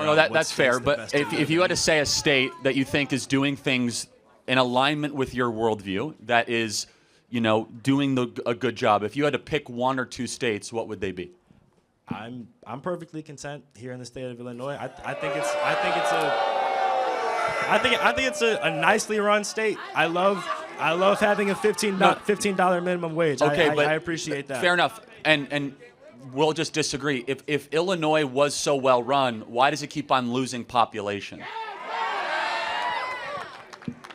No, that's fair. But if you had to say a state that you think is doing things in alignment with your worldview, that is, doing a good job, if you had to pick one or two states, what would they be? I'm perfectly content here in the state of Illinois. I think it's a nicely run state. I love having a $15 minimum wage. Okay, I appreciate that. Fair enough. And we'll just disagree. If Illinois was so well run, why does it keep on losing population?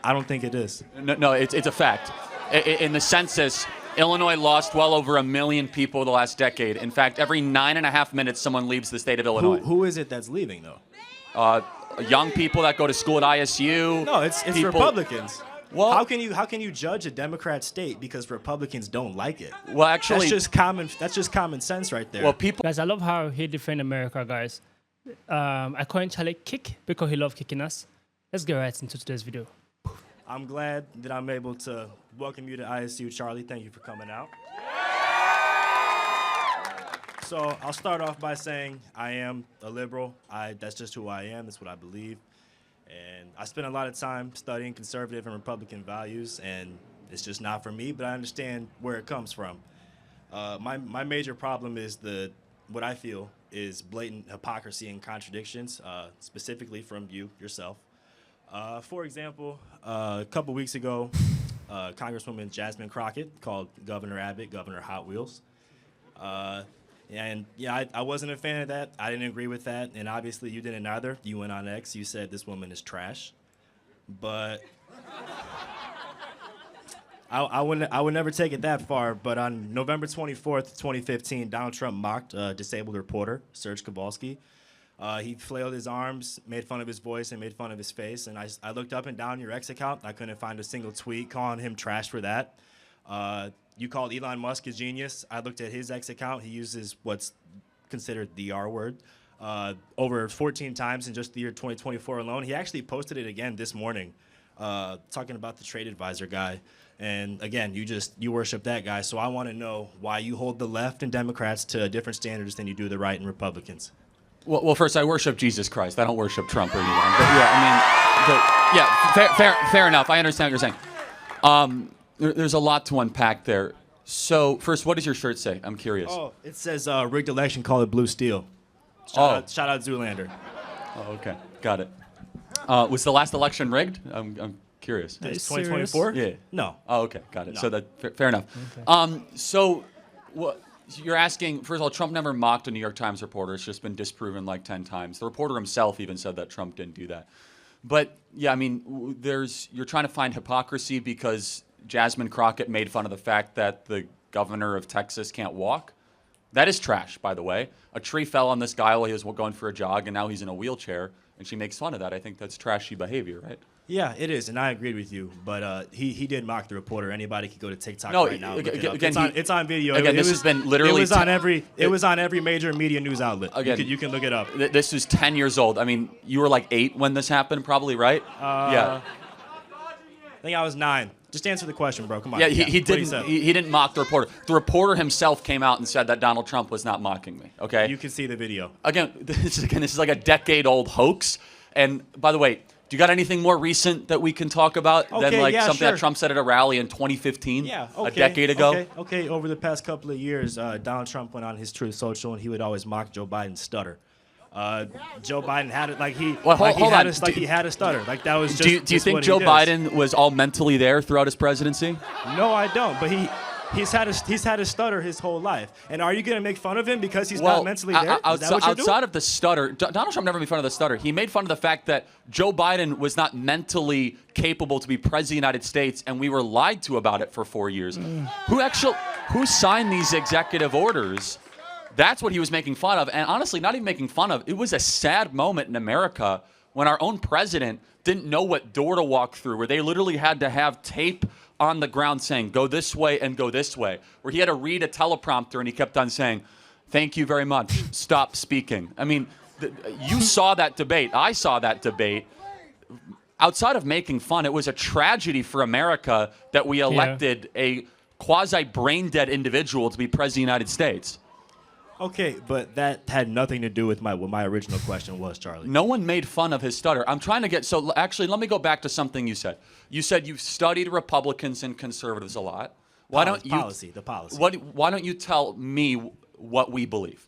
I don't think it is. No, it's a fact. In the census, Illinois lost well over 1 million people the last decade. In fact, every 9.5 minutes, someone leaves the state of Illinois. Who is it that's leaving, though? Young people that go to school at ISU. No, it's Republicans. Well, how can you judge a Democrat state because Republicans don't like it? Well, actually, that's just common sense right there. Well, people. Guys, I love how he defend America, guys. I call him Charlie Kick because he loves kicking us. Let's get right into today's video. I'm glad that I'm able to welcome you to ISU, Charlie. Thank you for coming out. So I'll start off by saying I am a liberal. That's just who I am. That's what I believe. And I spend a lot of time studying conservative and Republican values, and it's just not for me, but I understand where it comes from. My major problem is what I feel is blatant hypocrisy and contradictions, specifically from yourself. For example, a couple weeks ago, Congresswoman Jasmine Crockett called Governor Abbott Governor Hot Wheels. And yeah, I wasn't a fan of that. I didn't agree with that. And obviously you didn't either. You went on X. You said this woman is trash. But I would never take it that far. But on November 24th, 2015, Donald Trump mocked a disabled reporter, Serge Kowalski. He flailed his arms, made fun of his voice, and made fun of his face. And I looked up and down your X account. I couldn't find a single tweet calling him trash for that. You called Elon Musk a genius. I looked at his X account. He uses what's considered the R word over 14 times in just the year 2024 alone. He actually posted it again this morning, talking about the trade advisor guy. And again, you worship that guy. So I want to know why you hold the left and Democrats to different standards than you do the right and Republicans. Well, first, I worship Jesus Christ. I don't worship Trump or anyone. But yeah, fair enough. I understand what you're saying. There's a lot to unpack there. So, first, what does your shirt say? I'm curious. Oh, it says rigged election, call it blue steel. Shout out Zoolander. Oh, okay. Got it. Was the last election rigged? I'm curious. It's 2024? Yeah. No. Oh, okay. Got it. No. So fair enough. Okay. So what you're asking, first of all, Trump never mocked a New York Times reporter. It's just been disproven like 10 times. The reporter himself even said that Trump didn't do that. But, yeah, I mean, you're trying to find hypocrisy because Jasmine Crockett made fun of the fact that the governor of Texas can't walk. That is trash, by the way. A tree fell on this guy while he was going for a jog, and now he's in a wheelchair, and she makes fun of that. I think that's trashy behavior, right? Yeah, it is, and I agreed with you. But he did mock the reporter. Anybody could go to TikTok right now. Again, it's on video. Again, this has been literally. It was on every major media news outlet. Again, you can look it up. This is 10 years old. I mean, you were like 8 when this happened, probably, right? Yeah. I think I was 9. Just answer the question, bro. Come on. Yeah, he didn't mock the reporter. The reporter himself came out and said that Donald Trump was not mocking me. Okay. You can see the video. Again, this is like a decade-old hoax. And by the way, do you got anything more recent that we can talk about than like something that Trump said at a rally in 2015? Yeah. Okay, a decade ago. Okay. Over the past couple of years, Donald Trump went on his Truth Social and he would always mock Joe Biden's stutter. Joe Biden had it like he had a stutter. Like that was just. Do you think Joe Biden was all mentally there throughout his presidency? No, I don't. But he's had a stutter his whole life. And are you going to make fun of him because he's not mentally there? Outside of the stutter, Donald Trump never made fun of the stutter. He made fun of the fact that Joe Biden was not mentally capable to be president of the United States, and we were lied to about it for 4 years. Who signed these executive orders? That's what he was making fun of. And honestly, not even making fun of. It was a sad moment in America when our own president didn't know what door to walk through, where they literally had to have tape on the ground saying, go this way and go this way, where he had to read a teleprompter and he kept on saying, thank you very much, stop speaking. I mean, you saw that debate. I saw that debate. Outside of making fun, it was a tragedy for America that we elected a quasi-brain-dead individual to be president of the United States. Okay, but that had nothing to do with what my original question was, Charlie. No one made fun of his stutter. I'm trying to get, so actually, let me go back to something you said. You said you've studied Republicans and conservatives a lot. Why don't you, the policy. why don't you tell me what we believe?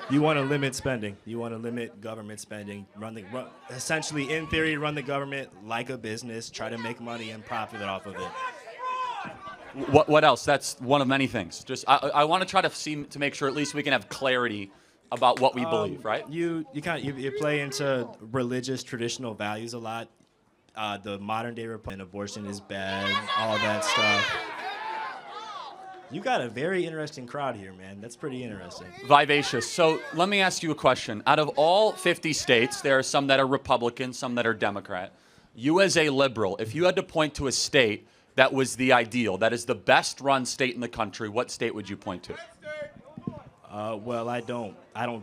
You want to limit spending. You want to limit government spending. Essentially, in theory, run the government like a business. Try to make money and profit off of it. What else? That's one of many things. Just I want to try to make sure at least we can have clarity about what we believe, right? You play into religious traditional values a lot. The modern day Republican abortion is bad. All that stuff. You got a very interesting crowd here, man. That's pretty interesting. Vivacious. So let me ask you a question. Out of all 50 states, there are some that are Republican, some that are Democrat. You as a liberal, if you had to point to a state that was the ideal, that is the best run state in the country, what state would you point to? Well, I don't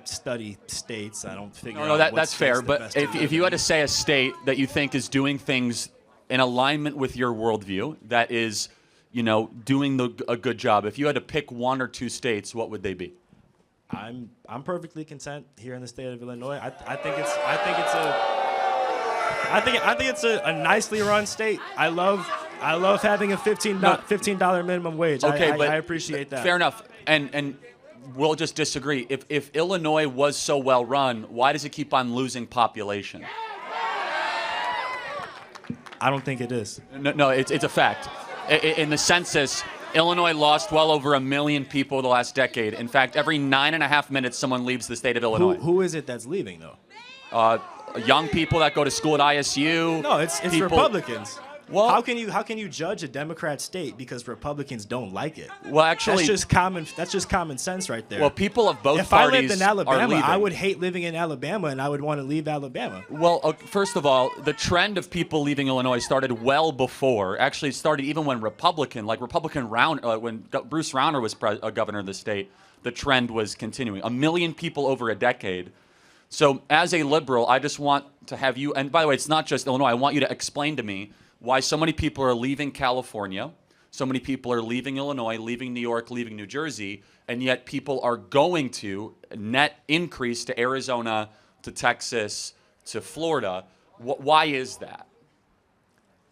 study states. I don't figure No, out what that's state's fair. the But best to if live you had in. to say a state that you think is doing things in alignment with your worldview, that is, doing a good job, if you had to pick one or two states, what would they be? I'm perfectly content here in the state of Illinois. I think it's a nicely run state. I love having a $15 minimum wage. Okay, but I appreciate that. Fair enough. And we'll just disagree. If Illinois was so well run, why does it keep on losing population? I don't think it is. No, it's a fact. In the census, Illinois lost well over 1 million people the last decade. In fact, every 9.5 minutes, someone leaves the state of Illinois. Who is it that's leaving though? Young people that go to school at ISU. No, it's people- Republicans. Well- how can you judge a Democrat state because Republicans don't like it? Well, actually, That's just common sense right there. well, people of both if I parties lived in are Alabama, leaving. I would hate living in Alabama and I would want to leave Alabama. Well, first of all, the trend of people leaving Illinois started well before. Actually, it started even when when Bruce Rauner was governor of the state. The trend was continuing. 1 million people over a decade. So, as a liberal, I just want to have you. And by the way, it's not just Illinois. I want you to explain to me why so many people are leaving California, so many people are leaving Illinois, leaving New York, leaving New Jersey, and yet people are going to net increase to Arizona, to Texas, to Florida. Why is that?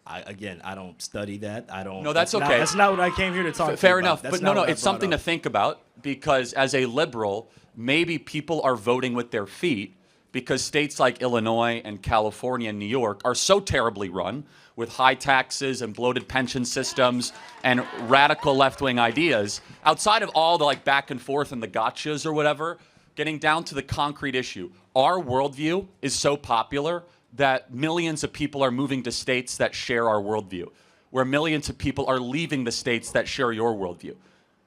I don't study that. I don't. No, that's okay. That's not what I came here to talk. Fair to you enough. about. But no, it's something to think about because as a liberal, maybe people are voting with their feet because states like Illinois and California and New York are so terribly run with high taxes and bloated pension systems and radical left-wing ideas, outside of all the back and forth and the gotchas or whatever, getting down to the concrete issue. Our worldview is so popular that millions of people are moving to states that share our worldview, where millions of people are leaving the states that share your worldview.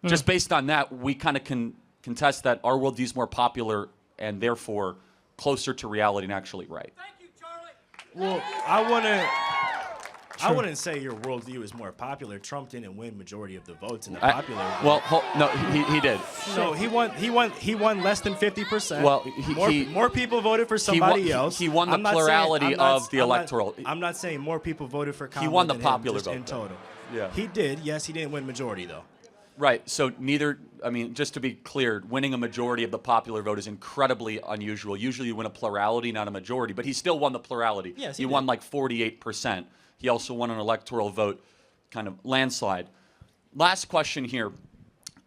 Just based on that, we kind of can contest that our worldview is more popular and therefore closer to reality and actually right. Thank you, Charlie. Well, I wouldn't say your worldview is more popular. Trump didn't win majority of the votes in the popular vote. Well, no, he did. No, he won less than 50%. Well, more people voted for somebody else. He won the I'm not saying- plurality I'm not- of the I'm not- electoral. I'm not saying more people voted for Kamala won the than popular him, just vote, in though. total. Yeah. He did. Yes, he didn't win majority though. Right. So just to be clear, winning a majority of the popular vote is incredibly unusual. Usually you win a plurality, not a majority. But he still won the plurality. Yes, he he won did. 48%. He also won an electoral vote kind of landslide. Last question here.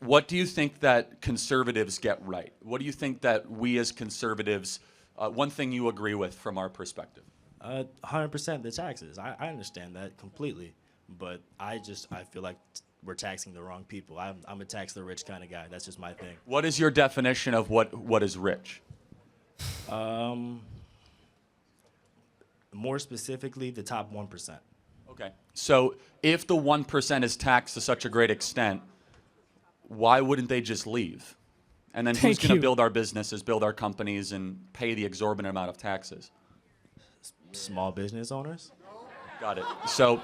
What do you think that conservatives get right? What do you think that we as conservatives, one thing you agree with from our perspective? 100% the taxes. I understand that completely, but I feel like we're taxing the wrong people. I'm a tax the rich kind of guy. That's just my thing. What is your definition of what is rich? More specifically, the top 1%. Okay. So if the 1% is taxed to such a great extent, why wouldn't they just leave? And then who's Thank going to you. build our businesses, build our companies, and pay the exorbitant amount of taxes? Small business owners. Got it. So,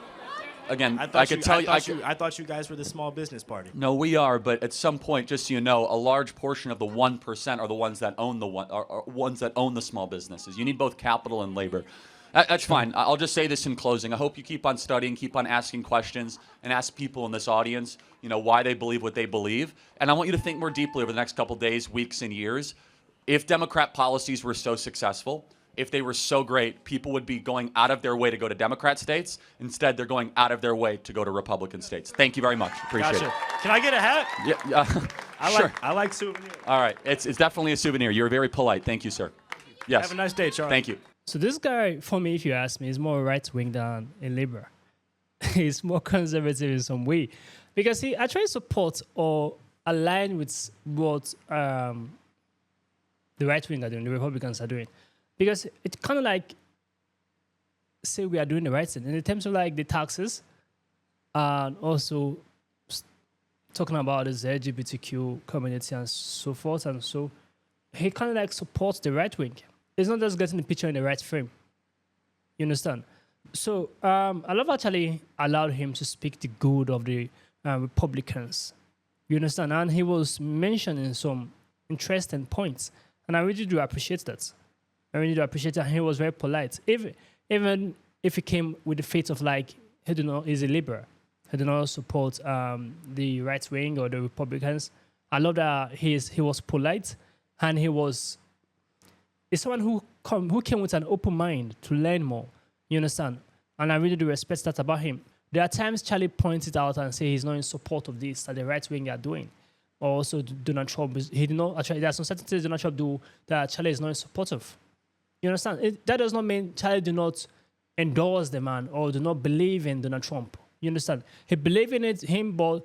again, I I could tell you. I thought you guys were the small business party. No, we are, but at some point, just so you know, a large portion of the 1% are the ones that own the small businesses. You need both capital and labor. That's fine. I'll just say this in closing. I hope you keep on studying, keep on asking questions, and ask people in this audience, why they believe what they believe. And I want you to think more deeply over the next couple days, weeks, and years. If Democrat policies were so successful, if they were so great, people would be going out of their way to go to Democrat states. Instead, they're going out of their way to go to Republican states. Thank you very much. Appreciate it. Can I get a hat? Yeah, sure. I like souvenirs. All right. It's definitely a souvenir. You're very polite. Thank you, sir. Yes. Have a nice day, Charles. Thank you. So this guy, for me, if you ask me, is more right-wing than a liberal. He's more conservative in some way. Because he actually supports or align with what the right wing are doing, the Republicans are doing. Because it kind of like say we are doing the right thing in terms of like the taxes and also talking about this LGBTQ community and so forth. And so he kind of like supports the right wing. It's not just getting the picture in the right frame. You understand? So I love actually allowed him to speak the good of the Republicans. You understand? And he was mentioning some interesting points. And I really do appreciate that. I really do appreciate that. He was very polite. Even if he came with the faith of like, he's a liberal. He did not support the right wing or the Republicans. I love that he was polite and he's someone who came with an open mind to learn more. You understand? And I really do respect that about him. There are times Charlie points it out and say he's not in support of this that the right wing are doing. Or also Donald Trump, he did not actually. There are some certain things Donald Trump do that Charlie is not in support of. You understand? That does not mean Charlie do not endorse the man or do not believe in Donald Trump. You understand? He believes in him, but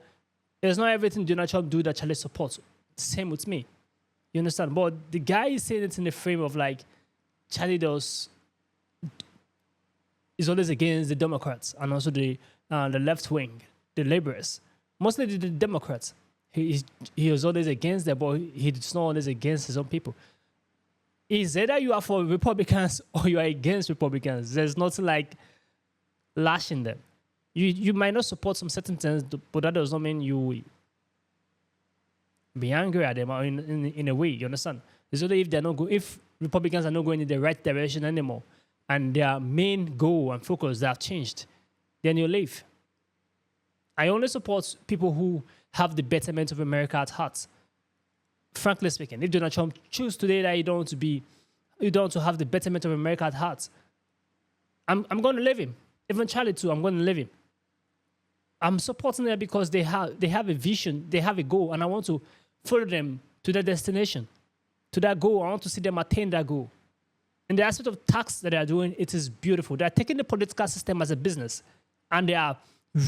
it's not everything Donald Trump do that Charlie supports. Same with me. You understand? But the guy is saying it in the frame of like Charlie is always against the Democrats and also the left wing, the laborers. Mostly the Democrats. He was always against them, but he's not always against his own people. It's either you are for Republicans or you are against Republicans. There's nothing like lashing them. You might not support some certain things, but that does not mean you be angry at them or in a way. You understand? It's only if Republicans are not going in the right direction anymore, and their main goal and focus have changed, then you leave. I only support people who have the betterment of America at heart. Frankly speaking, if Donald Trump chooses today that you don't want to have the betterment of America at heart, I'm going to leave him. Even Charlie too, I'm going to leave him. I'm supporting them because they have a vision, they have a goal, and I want to follow them to their destination, to that goal. I want to see them attain that goal. In the aspect of tax that they are doing, it is beautiful. They are taking the political system as a business, and they are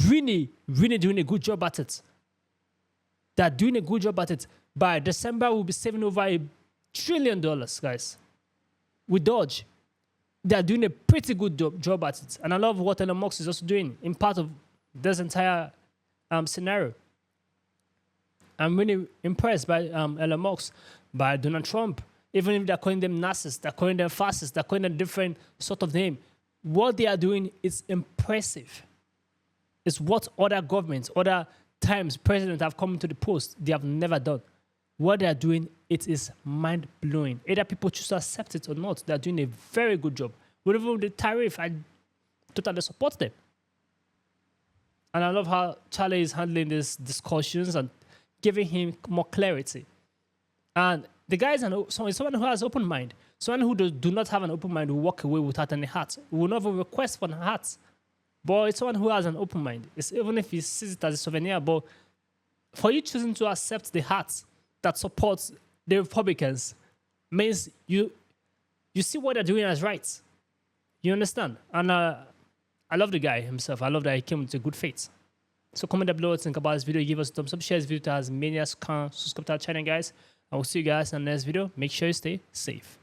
really, really doing a good job at it. They are doing a good job at it. By December, we'll be saving over $1 trillion, guys. With Dodge, they are doing a pretty good job at it. And I love what Elon Musk is also doing in part of this entire scenario. I'm really impressed by Elon Musk, by Donald Trump. Even if they're calling them narcissists, they're calling them fascists, they're calling them different sort of name. What they are doing is impressive. It's what other governments, other times presidents have come to the post, they have never done. What they are doing, it is mind-blowing. Either people choose to accept it or not, they are doing a very good job. Whatever the tariff, I totally support them. And I love how Charlie is handling these discussions and giving him more clarity. And the guy is someone who has open mind. Someone who do not have an open mind will walk away without any hat. Will not even request for a hat. But it's someone who has an open mind. It's, even if he sees it as a souvenir, but for you choosing to accept the hat that supports the Republicans means you see what they're doing as right. You understand? And I love the guy himself. I love that he came with a good faith. So comment down below, think about this video, give us a thumbs up, share this video to as many as can, subscribe to our channel, guys. I will see you guys in the next video. Make sure you stay safe.